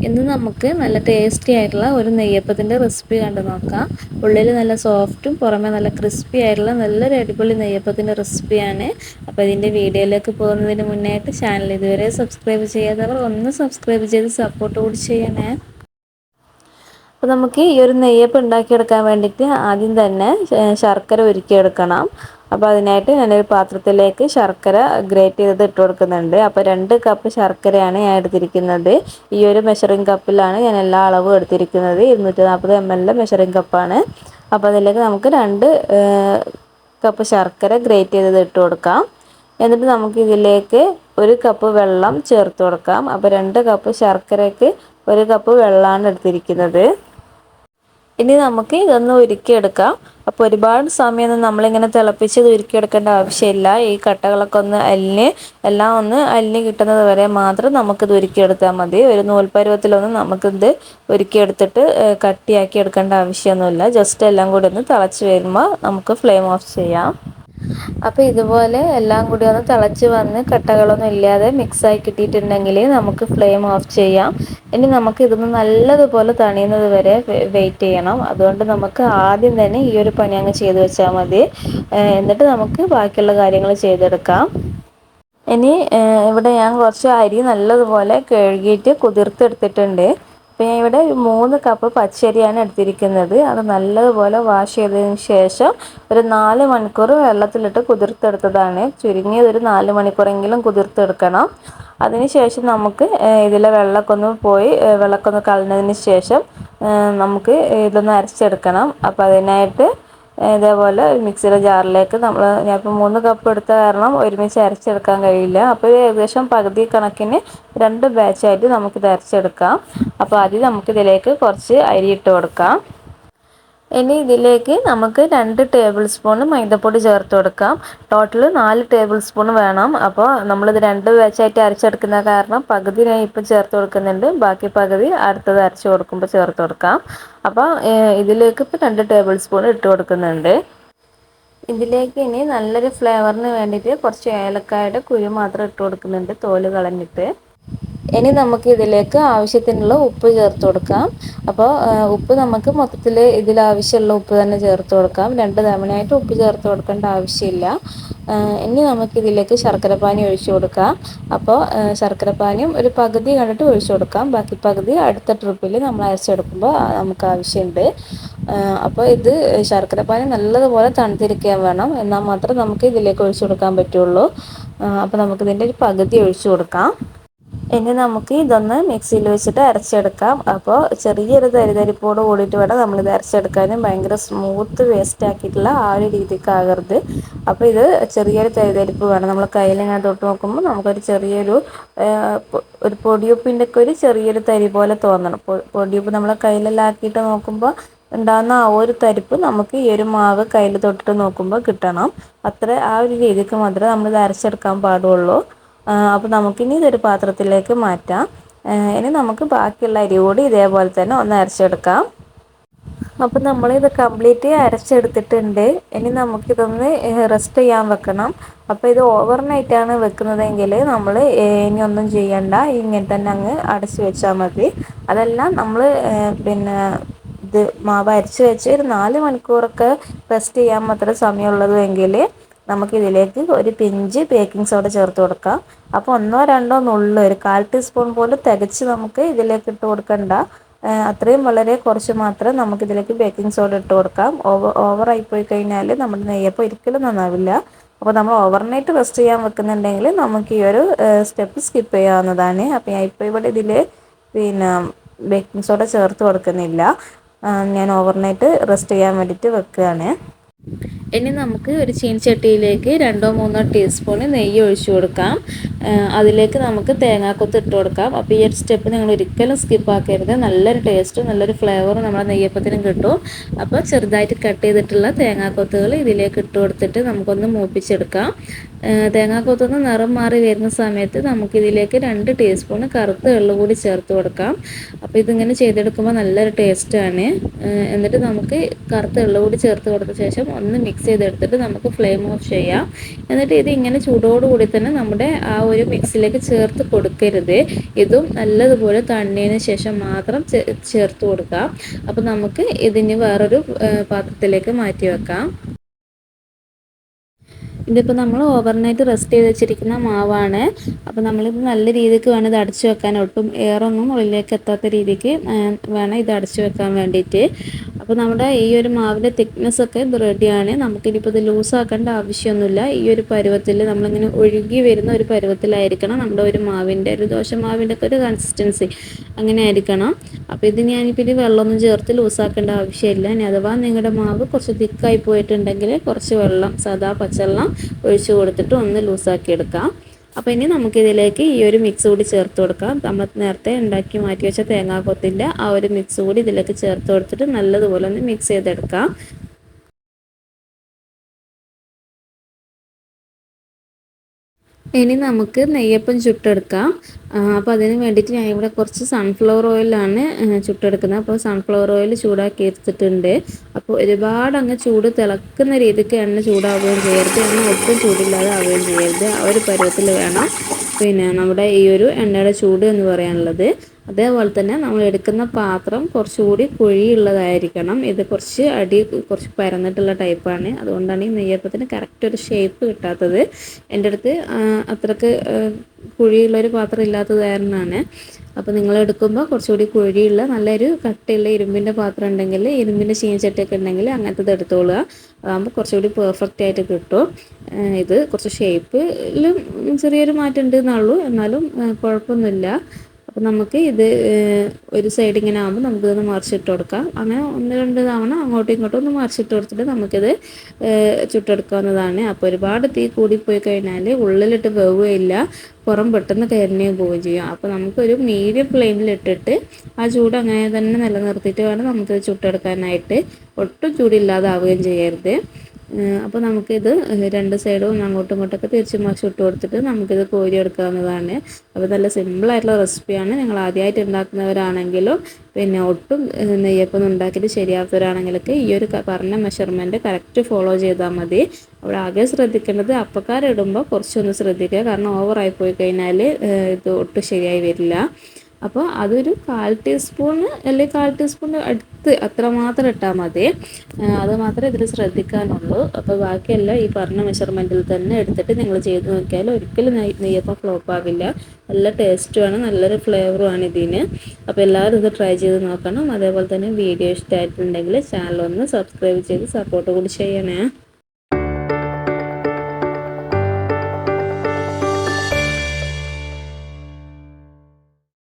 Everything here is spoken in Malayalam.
ഇന്ന് നമുക്ക് നല്ല ടേസ്റ്റി ആയിട്ടുള്ള ഒരു നെയ്യപ്പത്തിൻ്റെ റെസിപ്പി കണ്ടു നോക്കാം. ഉള്ളിൽ നല്ല സോഫ്റ്റും പുറമെ നല്ല ക്രിസ്പി ആയിട്ടുള്ള നല്ലൊരു അടിപൊളി നെയ്യപ്പത്തിൻ്റെ റെസിപ്പിയാണ്. അപ്പോൾ ഇതിൻ്റെ വീഡിയോയിലേക്ക് പോകുന്നതിന് മുന്നായിട്ട് ചാനൽ ഇതുവരെ സബ്സ്ക്രൈബ് ചെയ്യാത്തവർ ഒന്ന് സബ്സ്ക്രൈബ് ചെയ്ത് സപ്പോർട്ട് കൂടി ചെയ്യണേ. അപ്പോൾ നമുക്ക് ഈ ഒരു നെയ്യപ്പം ഉണ്ടാക്കിയെടുക്കാൻ വേണ്ടിയിട്ട് ആദ്യം തന്നെ ശർക്കര ഉരുക്കിയെടുക്കണം. അപ്പോൾ അതിനായിട്ട് ഞാനൊരു പാത്രത്തിലേക്ക് ശർക്കര ഗ്രേറ്റ് ചെയ്തത് ഇട്ട് കൊടുക്കുന്നുണ്ട്. അപ്പോൾ 2 കപ്പ് ശർക്കരയാണ് ഞാൻ എടുത്തിരിക്കുന്നത്. ഈ ഒരു മെഷറിംഗ് കപ്പിലാണ് ഞാൻ എല്ലാ അളവും എടുത്തിരിക്കുന്നത്. 240 ml മെഷറിംഗ് കപ്പാണ്. അപ്പോൾ അതിലേക്ക് നമുക്ക് 2 കപ്പ് ശർക്കര ഗ്രേറ്റ് ചെയ്തത് ഇട്ട് കൊടുക്കാം. എന്നിട്ട് നമുക്ക് ഇതിലേക്ക് 1 കപ്പ് വെള്ളം ചേർത്ത് കൊടുക്കാം. അപ്പോൾ 2 കപ്പ് ശർക്കരയ്ക്ക് 1 കപ്പ് വെള്ളമാണ് എടുത്തിരിക്കുന്നത്. ഇനി നമുക്ക് ഇതൊന്ന് ഉരുക്കിയെടുക്കാം. അപ്പോൾ ഒരുപാട് സമയമൊന്നും നമ്മളിങ്ങനെ തിളപ്പിച്ച് ഇത് ഉരുക്കിയെടുക്കേണ്ട ആവശ്യമില്ല. ഈ കട്ടകളൊക്കെ ഒന്ന് എല്ലാം ഒന്ന് അലിഞ്ഞ് കിട്ടുന്നത് വരെ മാത്രം നമുക്കിത് ഉരുക്കിയെടുത്താൽ മതി. ഒരു നൂൽപ്പരുവത്തിലൊന്നും നമുക്കിത് ഉരുക്കിയെടുത്തിട്ട് കട്ടിയാക്കി എടുക്കേണ്ട ആവശ്യമൊന്നുമില്ല. ജസ്റ്റ് എല്ലാം കൂടി ഒന്ന് തിളച്ച് വരുമ്പോൾ നമുക്ക് ഫ്ലെയിം ഓഫ് ചെയ്യാം. അപ്പോൾ ഇതുപോലെ എല്ലാം കൂടി ഒന്ന് തിളച്ച് വന്ന് കട്ടകളൊന്നും ഇല്ലാതെ മിക്സായി കിട്ടിയിട്ടുണ്ടെങ്കിൽ നമുക്ക് ഫ്ലെയിം ഓഫ് ചെയ്യാം. ഇനി നമുക്ക് ഇതൊന്ന് നല്ലതുപോലെ തണിയുന്നത് വരെ വെയിറ്റ് ചെയ്യണം. അതുകൊണ്ട് നമുക്ക് ആദ്യം തന്നെ ഈ ഒരു പണി അങ്ങ് ചെയ്ത് വെച്ചാൽ മതി. എന്നിട്ട് നമുക്ക് ബാക്കിയുള്ള കാര്യങ്ങൾ ചെയ്തെടുക്കാം. ഇനി ഇവിടെ ഞാൻ കുറച്ച് അരി നല്ലതുപോലെ കഴുകിയിട്ട് കുതിർത്തെടുത്തിട്ടുണ്ട്. അപ്പോൾ ഞാൻ ഇവിടെ 3 കപ്പ് പച്ചരിയാണ് എടുത്തിരിക്കുന്നത്. അത് നല്ലതുപോലെ വാഷ് ചെയ്തതിന് ശേഷം ഒരു 4 മണിക്കൂർ വെള്ളത്തിലിട്ട് കുതിർത്തെടുത്തതാണ്. ചുരുങ്ങിയത് ഒരു 4 മണിക്കൂറെങ്കിലും കുതിർത്തെടുക്കണം. അതിനുശേഷം നമുക്ക് ഇതിലെ വെള്ളമൊക്കെ ഒന്ന് കളഞ്ഞതിന് ശേഷം നമുക്ക് ഇതൊന്ന് അരച്ചെടുക്കണം. അപ്പോൾ അതിനായിട്ട് ഇതേപോലെ മിക്സിയുടെ ജാറിലേക്ക് ഞാനിപ്പോൾ 3 കപ്പ് എടുത്ത കാരണം ഒരുമിച്ച് അരച്ചെടുക്കാൻ കഴിയില്ല. അപ്പോൾ ഏകദേശം പകുതി കണക്കിന് 2 ബാച്ചായിട്ട് നമുക്കിത് അരച്ചെടുക്കാം. അപ്പോൾ ആദ്യം നമുക്കിതിലേക്ക് കുറച്ച് അരി ഇട്ട് കൊടുക്കാം. ഇനി ഇതിലേക്ക് നമുക്ക് 2 ടേബിൾ സ്പൂൺ മൈദപ്പൊടി ചേർത്ത് കൊടുക്കാം. ടോട്ടൽ 4 ടേബിൾ സ്പൂൺ വേണം. അപ്പോൾ നമ്മളിത് 2 ബാച്ചായിട്ട് അരച്ചെടുക്കുന്ന കാരണം പകുതി ഞാൻ ഇപ്പം ചേർത്ത് കൊടുക്കുന്നുണ്ട്. ബാക്കി പകുതി അടുത്തത് അരച്ച് കൊടുക്കുമ്പോൾ ചേർത്ത് കൊടുക്കാം. അപ്പോൾ ഇതിലേക്ക് ഇപ്പോൾ 2 ടേബിൾ സ്പൂൺ ഇട്ട് കൊടുക്കുന്നുണ്ട്. ഇതിലേക്ക് ഇനി നല്ലൊരു ഫ്ലേവറിന് വേണ്ടിയിട്ട് കുറച്ച് ഏലക്കായുടെ കുരു മാത്രം ഇട്ട് കൊടുക്കുന്നുണ്ട്, തോല് കളഞ്ഞിട്ട്. ഇനി നമുക്ക് ഇതിലേക്ക് ആവശ്യത്തിനുള്ള ഉപ്പ് ചേർത്ത് കൊടുക്കാം. അപ്പോൾ ഉപ്പ് നമുക്ക് മൊത്തത്തിൽ ഇതിലാവശ്യമുള്ള ഉപ്പ് തന്നെ ചേർത്ത് കൊടുക്കാം. 2 തവണയായിട്ട് ഉപ്പ് ചേർത്ത് കൊടുക്കേണ്ട ആവശ്യമില്ല. ഇനി നമുക്കിതിലേക്ക് ശർക്കരപ്പാനി ഒഴിച്ചു കൊടുക്കാം. അപ്പോൾ ശർക്കരപ്പാനിയും ഒരു പകുതി കണ്ടിട്ട് ഒഴിച്ചു കൊടുക്കാം. ബാക്കി പകുതി അടുത്ത ട്രിപ്പിൽ നമ്മൾ അരച്ചെടുക്കുമ്പോൾ നമുക്ക് ആവശ്യമുണ്ട്. അപ്പോൾ ഇത് ശർക്കരപ്പാനി നല്ലതുപോലെ തണുത്തിരിക്കാൻ വേണം. എന്നാൽ മാത്രം നമുക്ക് ഇതിലേക്ക് ഒഴിച്ചു കൊടുക്കാൻ പറ്റുള്ളൂ. അപ്പോൾ നമുക്കിതിൻ്റെ ഒരു പകുതി ഒഴിച്ചു കൊടുക്കാം. ഇനി നമുക്ക് ഇതൊന്ന് മിക്സിയിൽ വെച്ചിട്ട് അരച്ചെടുക്കാം. അപ്പോൾ ചെറിയൊരു തരിതരിപ്പോട് കൂടിയിട്ട് വേണം നമ്മളിത് അരച്ചെടുക്കാനും. ഭയങ്കര സ്മൂത്ത് വേസ്റ്റ് ആക്കിയിട്ടുള്ള ആ ഒരു രീതിക്കാകരുത്. അപ്പോൾ ഇത് ചെറിയൊരു തരിതരിപ്പ് വേണം. നമ്മൾ കയ്യിലിങ്ങനെ തൊട്ട് നോക്കുമ്പോൾ നമുക്കൊരു ചെറിയൊരു പൊടിയുപ്പിൻ്റെ ഒക്കെ ഒരു ചെറിയൊരു തരി പോലെ തോന്നണം. പൊടിയുപ്പ് നമ്മളെ കയ്യിലെല്ലാം ആക്കിയിട്ട് നോക്കുമ്പോൾ ഉണ്ടാകുന്ന ആ ഒരു തരിപ്പ് നമുക്ക് ഈ ഒരു മാവ് കയ്യിൽ തൊട്ടിട്ട് നോക്കുമ്പോൾ കിട്ടണം. ആ ഒരു രീതിക്ക് മാത്രമേ നമ്മളിത് അരച്ചെടുക്കാൻ പാടുള്ളൂ. അപ്പോൾ നമുക്കിനി ഇതൊരു പാത്രത്തിലേക്ക് മാറ്റാം. ഇനി നമുക്ക് ബാക്കിയുള്ള അരി കൂടി ഇതേപോലെ തന്നെ ഒന്ന് അരച്ചെടുക്കാം. അപ്പോൾ നമ്മളിത് കംപ്ലീറ്റ് അരച്ചെടുത്തിട്ടുണ്ട്. ഇനി നമുക്കിതൊന്ന് റെസ്റ്റ് ചെയ്യാൻ വെക്കണം. അപ്പോൾ ഇത് ഓവർനൈറ്റാണ് വെക്കുന്നതെങ്കിൽ നമ്മൾ ഇനി ഒന്നും ചെയ്യണ്ട, ഇങ്ങനെ തന്നെ അങ്ങ് അടച്ച് വെച്ചാൽ മതി. അതെല്ലാം നമ്മൾ ഇത് മാവ് അരച്ച് വെച്ച് ഒരു 4 മണിക്കൂറൊക്കെ റെസ്റ്റ് ചെയ്യാൻ മാത്രമേ സമയമുള്ളതെങ്കിൽ നമുക്കിതിലേക്ക് ഒരു പിഞ്ച് ബേക്കിംഗ് സോഡ ചേർത്ത് കൊടുക്കാം. അപ്പോൾ 1-2 നുള്ള്, ഒരു 1/4 ടീസ്പൂൺ പോലും തികച്ച് നമുക്ക് ഇതിലേക്ക് ഇട്ട് കൊടുക്കണ്ട. അത്രയും വളരെ കുറച്ച് മാത്രം നമുക്കിതിലേക്ക് ബേക്കിംഗ് സോഡ ഇട്ട് കൊടുക്കാം. ഓവറായി പോയി കഴിഞ്ഞാൽ നമ്മുടെ നെയ്യപ്പം ഒരിക്കലും നന്നാവില്ല. അപ്പോൾ നമ്മൾ ഓവർനൈറ്റ് റെസ്റ്റ് ചെയ്യാൻ വെക്കുന്നുണ്ടെങ്കിൽ നമുക്ക് ഈ ഒരു സ്റ്റെപ്പ് സ്കിപ്പ് ചെയ്യാവുന്നതാണ്. അപ്പോൾ ഞാൻ ഇപ്പോൾ ഇവിടെ ഇതിൽ ബേക്കിംഗ് സോഡ ചേർത്ത് കൊടുക്കുന്നില്ല. ഞാൻ ഓവർനൈറ്റ് റെസ്റ്റ് ചെയ്യാൻ വേണ്ടിയിട്ട് വെക്കുകയാണ്. ഇനി നമുക്ക് ഒരു ചീനച്ചട്ടിയിലേക്ക് 2-3 ടീസ്പൂൺ നെയ്യ് ഒഴിച്ചു കൊടുക്കാം. അതിലേക്ക് നമുക്ക് തേങ്ങാക്കൊത്ത് ഇട്ട് കൊടുക്കാം. അപ്പോൾ ഈ ഒരു സ്റ്റെപ്പ് നിങ്ങൾ ഒരിക്കലും സ്കിപ്പ് ആക്കരുത്. നല്ലൊരു ടേസ്റ്റും നല്ലൊരു ഫ്ലേവറും നമ്മുടെ നെയ്യപ്പത്തിനും കിട്ടും. അപ്പോൾ ചെറുതായിട്ട് കട്ട് ചെയ്തിട്ടുള്ള തേങ്ങാക്കൊത്തുകൾ ഇതിലേക്ക് ഇട്ട് കൊടുത്തിട്ട് നമുക്കൊന്ന് മൂപ്പിച്ചെടുക്കാം. തേങ്ങാക്കൊത്തൊന്ന് നിറം മാറി വരുന്ന സമയത്ത് നമുക്കിതിലേക്ക് 2 ടീസ്പൂൺ കറുത്ത എള്ള് കൂടി ചേർത്ത് കൊടുക്കാം. അപ്പോൾ ഇതിങ്ങനെ ചെയ്തെടുക്കുമ്പോൾ നല്ലൊരു ടേസ്റ്റാണ്. എന്നിട്ട് നമുക്ക് കറുത്ത എള്ള് കൂടി ചേർത്ത് കൊടുത്ത ശേഷം ഒന്ന് മിക്സ് ചെയ്തെടുത്തിട്ട് നമുക്ക് ഫ്ലെയിം ഓഫ് ചെയ്യാം. എന്നിട്ട് ഇത് ഇങ്ങനെ ചൂടോടുകൂടി തന്നെ നമ്മുടെ ആ ഒരു മിക്സിലേക്ക് ചേർത്ത് കൊടുക്കരുത്. ഇതും നല്ലതുപോലെ തണിഞ്ഞതിന് ശേഷം മാത്രം ചേർത്ത് കൊടുക്കാം. അപ്പോൾ നമുക്ക് ഇതിന് വേറൊരു പാത്രത്തിലേക്ക് മാറ്റി വെക്കാം. ഇതിപ്പോൾ നമ്മൾ ഓവർനൈറ്റ് റെസ്റ്റ് ചെയ്ത് വെച്ചിരിക്കുന്ന മാവാണ്. അപ്പോൾ നമ്മളിത് നല്ല രീതിക്ക് വേണം ഇത് അടച്ചു വെക്കാൻ. ഒട്ടും എയറൊന്നും ഉള്ളിലേക്ക് എത്താത്ത രീതിക്ക് വേണം ഇത് അടച്ചു വെക്കാൻ വേണ്ടിയിട്ട്. അപ്പോൾ നമ്മുടെ ഈ ഒരു മാവിൻ്റെ തിക്നെസ് ഒക്കെ ഇത് റെഡിയാണ്. നമുക്കിനിപ്പോൾ ഇത് ലൂസാക്കേണ്ട ആവശ്യമൊന്നുമില്ല. ഈ ഒരു പരുവത്തിൽ നമ്മളിങ്ങനെ ഒഴുകി വരുന്ന ഒരു പരുവത്തിലായിരിക്കണം നമ്മുടെ ഒരു മാവിൻ്റെ, ഒരു ദോശമാവിൻ്റെ ഒക്കെ ഒരു കൺസിസ്റ്റൻസി അങ്ങനെ ആയിരിക്കണം. അപ്പോൾ ഇത് ഞാനിപ്പോൾ ഇത് വെള്ളമൊന്നും ചേർത്ത് ലൂസാക്കേണ്ട ആവശ്യമില്ല. ഇനി അഥവാ നിങ്ങളുടെ മാവ് കുറച്ച് തിക്കായി പോയിട്ടുണ്ടെങ്കിൽ കുറച്ച് വെള്ളം, സാദാ പച്ചവെള്ളം ഒഴിച്ച് കൊടുത്തിട്ട് ഒന്ന് ലൂസാക്കി എടുക്കാം. അപ്പോൾ ഇനി നമുക്കിതിലേക്ക് ഈ ഒരു മിക്സ് കൂടി ചേർത്ത് കൊടുക്കാം. നമ്മൾ നേരത്തെ ഉണ്ടാക്കി മാറ്റി വെച്ച തേങ്ങാക്കൊത്തിൻ്റെ ആ ഒരു മിക്സ് കൂടി ഇതിലേക്ക് ചേർത്ത് കൊടുത്തിട്ട് നല്ലതുപോലെ ഒന്ന് മിക്സ് ചെയ്തെടുക്കാം. ഇനി നമുക്ക് നെയ്യപ്പം ചുട്ടെടുക്കാം. അപ്പോൾ അതിന് വേണ്ടിയിട്ട് ഞാൻ ഇവിടെ കുറച്ച് സൺഫ്ലവർ ഓയിലാണ് ചുട്ടെടുക്കുന്നത്. അപ്പോൾ സൺഫ്ലവർ ഓയിൽ ചൂടാക്കി എടുത്തിട്ടുണ്ട്. അപ്പോൾ ഒരുപാട് അങ്ങ് ചൂട് തിളക്കുന്ന രീതിക്ക് എണ്ണ ചൂടാവുകയും ചെയ്യരുത്, എണ്ണ ഒട്ടും ചൂടില്ലാതെ ആവുകയും ചെയ്യരുത്. ആ ഒരു പരുവത്തിൽ വേണം നമ്മുടെ ഈ ഒരു എണ്ണയുടെ ചൂട് എന്ന് പറയാനുള്ളത്. അതേപോലെ തന്നെ നമ്മൾ എടുക്കുന്ന പാത്രം കുറച്ചുകൂടി കുഴിയുള്ളതായിരിക്കണം. ഇത് കുറച്ച് പരന്നിട്ടുള്ള ടൈപ്പാണ്. അതുകൊണ്ടാണ് ഈ നെയ്യപ്പത്തിന് കറക്റ്റ് ഒരു ഷേപ്പ് കിട്ടാത്തത്. എൻ്റെ അടുത്ത് അത്രക്ക് കുഴിയുള്ളൊരു പാത്രം ഇല്ലാത്തത് കാരണമാണ്. അപ്പോൾ നിങ്ങൾ എടുക്കുമ്പോൾ കുറച്ചുകൂടി കുഴിയുള്ള നല്ലൊരു കട്ടിയുള്ള ഇരുമ്പിൻ്റെ പാത്രം ഉണ്ടെങ്കിൽ, ഇരുമ്പിൻ്റെ ചീനച്ചട്ടിയൊക്കെ ഉണ്ടെങ്കിൽ അങ്ങനത്തത് എടുത്തോളുക. അതാകുമ്പോൾ കുറച്ചുകൂടി പെർഫെക്റ്റ് ആയിട്ട് കിട്ടും. ഇത് കുറച്ച് ഷേപ്പിലും ചെറിയൊരു മാറ്റം ഉണ്ട് എന്നുള്ളൂ, എന്നാലും കുഴപ്പമൊന്നുമില്ല. അപ്പോൾ നമുക്ക് ഇത് ഒരു സൈഡ് ഇങ്ങനെ ആകുമ്പോൾ നമുക്കിതൊന്ന് മറിച്ചിട്ട് കൊടുക്കാം. അങ്ങനെ 1-2 തവണ അങ്ങോട്ടും ഇങ്ങോട്ടും ഒന്ന് മറിച്ചിട്ട് കൊടുത്തിട്ട് നമുക്കിത് ചുട്ടെടുക്കാവുന്നതാണ്. അപ്പോൾ ഒരുപാട് തീ കൂടിപ്പോയി കഴിഞ്ഞാൽ ഉള്ളിലിട്ട് വേവുകയില്ല, പുറം പെട്ടെന്ന് കരിഞ്ഞു പോവുകയും ചെയ്യും. അപ്പോൾ നമുക്കൊരു മീഡിയം ഫ്ലെയിമിലിട്ടിട്ട് ആ ചൂട് അങ്ങനെ തന്നെ നിലനിർത്തിയിട്ട് വേണം നമുക്കിത് ചുട്ടെടുക്കാനായിട്ട്. ഒട്ടും ചൂടില്ലാതാവുകയും ചെയ്യരുത്. അപ്പോൾ നമുക്കിത് 2 സൈഡും അങ്ങോട്ടും ഇങ്ങോട്ടൊക്കെ തിരിച്ച് മറിച്ച് ഇട്ട് കൊടുത്തിട്ട് നമുക്കിത് കോരിയെടുക്കാവുന്നതാണ്. അപ്പോൾ നല്ല സിമ്പിളായിട്ടുള്ള റെസിപ്പിയാണ്. നിങ്ങൾ ആദ്യമായിട്ട് ഉണ്ടാക്കുന്നവരാണെങ്കിലും ഒട്ടും നെയ്യപ്പം ഉണ്ടാക്കിയിട്ട് ശരിയാത്തവരാണെങ്കിലൊക്കെ ഈ ഒരു പറഞ്ഞ മെഷർമെൻറ്റ് കറക്റ്റ് ഫോളോ ചെയ്താൽ മതി. അവിടെ ആകെ ശ്രദ്ധിക്കേണ്ടത് അപ്പക്കാരിടുമ്പോൾ കുറച്ചൊന്ന് ശ്രദ്ധിക്കുക, കാരണം ഓവറായി പോയി കഴിഞ്ഞാൽ ഇത് ഒട്ടും ശരിയായി വരില്ല. അപ്പോൾ അതൊരു 1/4 ടീസ്പൂൺ അല്ലെങ്കിൽ 1/4 ടീസ്പൂൺ അടുത്ത് അത്രമാത്രം ഇട്ടാൽ മതി. അത് മാത്രമേ ഇതിൽ ശ്രദ്ധിക്കാനുള്ളൂ. അപ്പോൾ ബാക്കിയെല്ലാം ഈ പറഞ്ഞ മെഷർമെൻറ്റിൽ തന്നെ എടുത്തിട്ട് നിങ്ങൾ ചെയ്ത് നോക്കിയാൽ ഒരിക്കലും നെയ്യപ്പം ഫ്ലോപ്പ് ആവില്ല. നല്ല ടേസ്റ്റുമാണ്, നല്ലൊരു ഫ്ലേവറുമാണ് ഇതിന്. അപ്പോൾ എല്ലാവരും ഇത് ട്രൈ ചെയ്ത് നോക്കണം. അതേപോലെ തന്നെ വീഡിയോ ഇഷ്ടമായിട്ടുണ്ടെങ്കിൽ ചാനൽ ഒന്ന് സബ്സ്ക്രൈബ് ചെയ്ത് സപ്പോർട്ട് കൂടി ചെയ്യണേ.